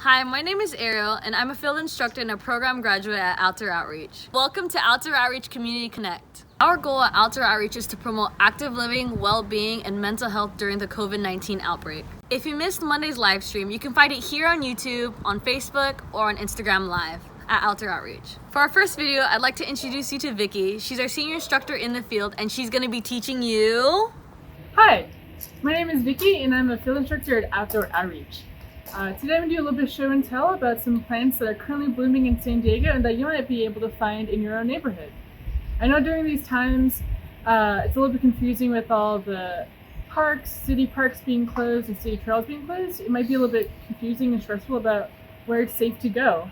Hi, my name is Ariel, and I'm a field instructor and a program graduate at Outdoor Outreach. Welcome to Outdoor Outreach Community Connect. Our goal at Outdoor Outreach is to promote active living, well-being, and mental health during the COVID-19 outbreak. If you missed Monday's live stream, you can find it here on YouTube, on Facebook, or on Instagram Live at Outdoor Outreach. For our first video, I'd like to introduce you to Vicky. She's our senior instructor in the field, and she's going to be teaching you... Hi, my name is Vicky, and I'm a field instructor at Outdoor Outreach. Today I'm going to do a little bit of show and tell about some plants that are currently blooming in San Diego and that you might be able to find in your own neighborhood. I know during these times it's a little bit confusing with all the parks, city parks being closed and city trails being closed. It might be a little bit confusing and stressful about where it's safe to go.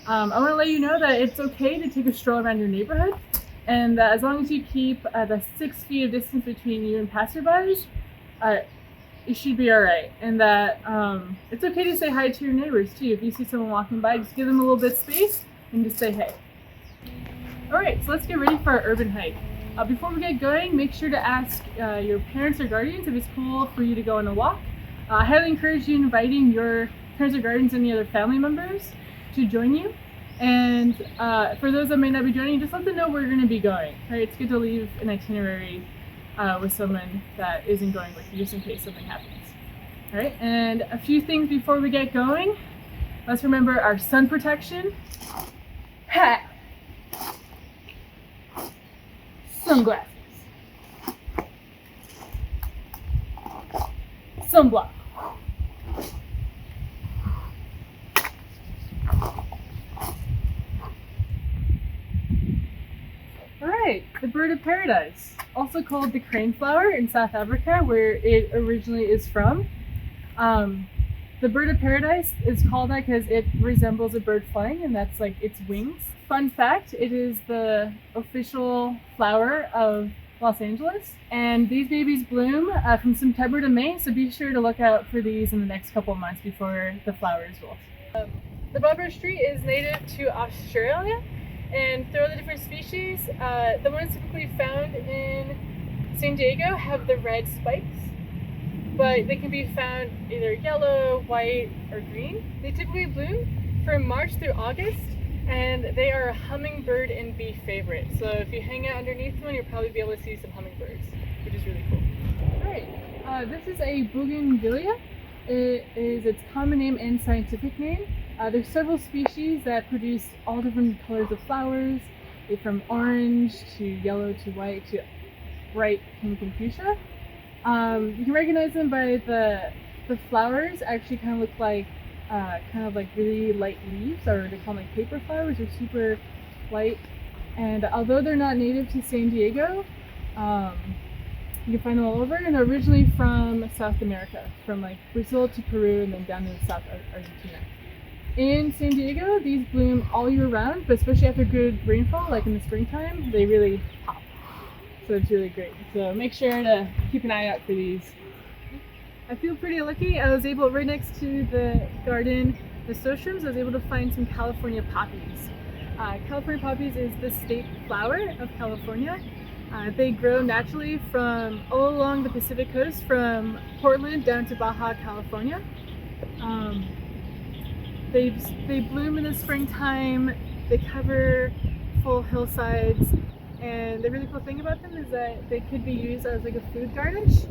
I want to let you know that it's okay to take a stroll around your neighborhood, and that as long as you keep the 6 feet of distance between you and passerbys, you should be alright. And that it's okay to say hi to your neighbors too. If you see someone walking by, just give them a little bit of space and just say hey. Alright, so let's get ready for our urban hike. Before we get going, make sure to ask your parents or guardians if it's cool for you to go on a walk. I highly encourage you inviting your parents or guardians and any other family members to join you. And for those that may not be joining, just let them know where you're going to be going. Right? It's good to leave an itinerary with someone that isn't going with you, just in case something happens. All right, and a few things before we get going. Let's remember our sun protection, hat, sunglasses, sunblock, Alright, the bird of paradise, also called the crane flower in South Africa, where it originally is from. The bird of paradise is called that because it resembles a bird flying, and that's like its wings. Fun fact, it is the official flower of Los Angeles, and these babies bloom from September to May, so be sure to look out for these in the next couple of months before the flowers will. The bumper tree is native to Australia. And through all the different species, the ones typically found in San Diego have the red spikes, but they can be found either yellow, white, or green. They typically bloom from March through August, and they are a hummingbird and bee favorite. So if you hang out underneath one, you'll probably be able to see some hummingbirds, which is really cool. Alright, this is a Bougainvillea. It is its common name and scientific name. There's several species that produce all different colors of flowers, from orange to yellow to white to bright pink and fuchsia. You can recognize them by the flowers actually kind of look like really light leaves, or they call them like paper flowers. They're super light, and although they're not native to San Diego, you can find them all over, and they're originally from South America, from like Brazil to Peru and then down to South Argentina. In San Diego, these bloom all year round, but especially after good rainfall, like in the springtime, they really pop. So it's really great. So make sure to keep an eye out for these. I feel pretty lucky. I was able, right next to the garden, the nasturtiums, I was able to find some California poppies. California poppies is the state flower of California. They grow naturally from all along the Pacific coast, from Portland down to Baja California. They bloom in the springtime. They cover full hillsides, and the really cool thing about them is that they could be used as like a food garnish.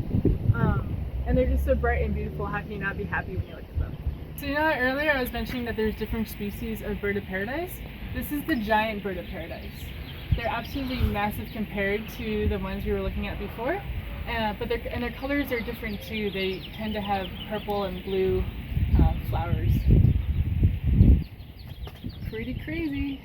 And they're just so bright and beautiful. How can you not be happy when you look at them? So you know, earlier I was mentioning that there's different species of bird of paradise. This is the giant bird of paradise. They're absolutely massive compared to the ones we were looking at before, but their colors are different too. They tend to have purple and blue flowers. Pretty crazy.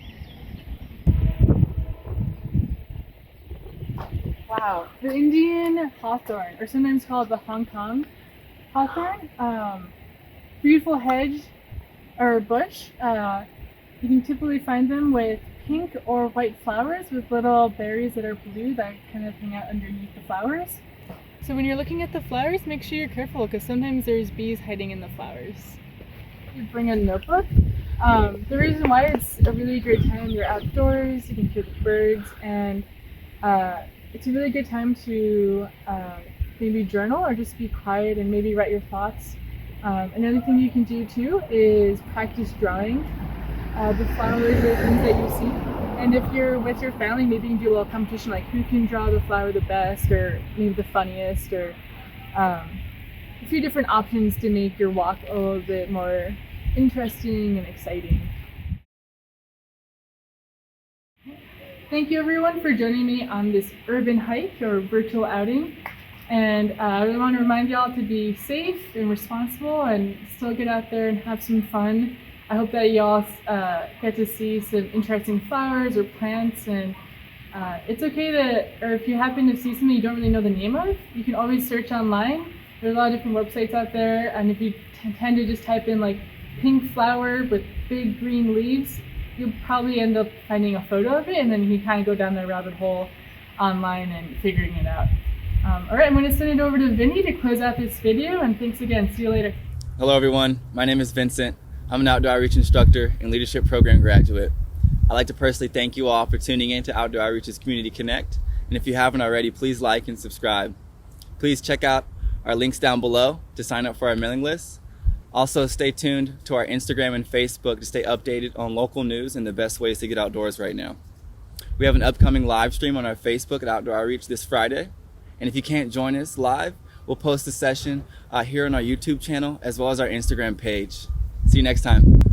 Wow. The Indian hawthorn, or sometimes called the Hong Kong hawthorn, beautiful hedge or bush. You can typically find them with pink or white flowers with little berries that are blue that kind of hang out underneath the flowers. So when you're looking at the flowers, make sure you're careful because sometimes there's bees hiding in the flowers. You bring a notebook. The reason why it's a really great time, you're outdoors, you can hear the birds, and it's a really good time to maybe journal or just be quiet and maybe write your thoughts Another thing you can do too is practice drawing the flowers or things that you see. And if you're with your family, maybe you can do a little competition like who can draw the flower the best, or maybe the funniest, or a few different options to make your walk a little bit more interesting and exciting. Thank you everyone for joining me on this urban hike or virtual outing. And I really want to remind y'all to be safe and responsible and still get out there and have some fun. I hope that y'all get to see some interesting flowers or plants, and it's okay to, or if you happen to see something you don't really know the name of, you can always search online. There's a lot of different websites out there, and if you tend to just type in like pink flower with big green leaves, you'll probably end up finding a photo of it, and then you can kind of go down the rabbit hole online and figuring it out. All right, I'm going to send it over to Vinny to close out this video, and thanks again. See you later. Hello everyone, my name is Vincent. I'm an outdoor outreach instructor and leadership program graduate. I'd like to personally thank you all for tuning in to Outdoor Outreach's Community Connect, and if you haven't already, please like and subscribe. Please check out our links down below to sign up for our mailing list. Also stay tuned to our Instagram and Facebook to stay updated on local news and the best ways to get outdoors right now. We have an upcoming live stream on our Facebook at Outdoor Outreach this Friday. And if you can't join us live, we'll post a session here on our YouTube channel as well as our Instagram page. See you next time.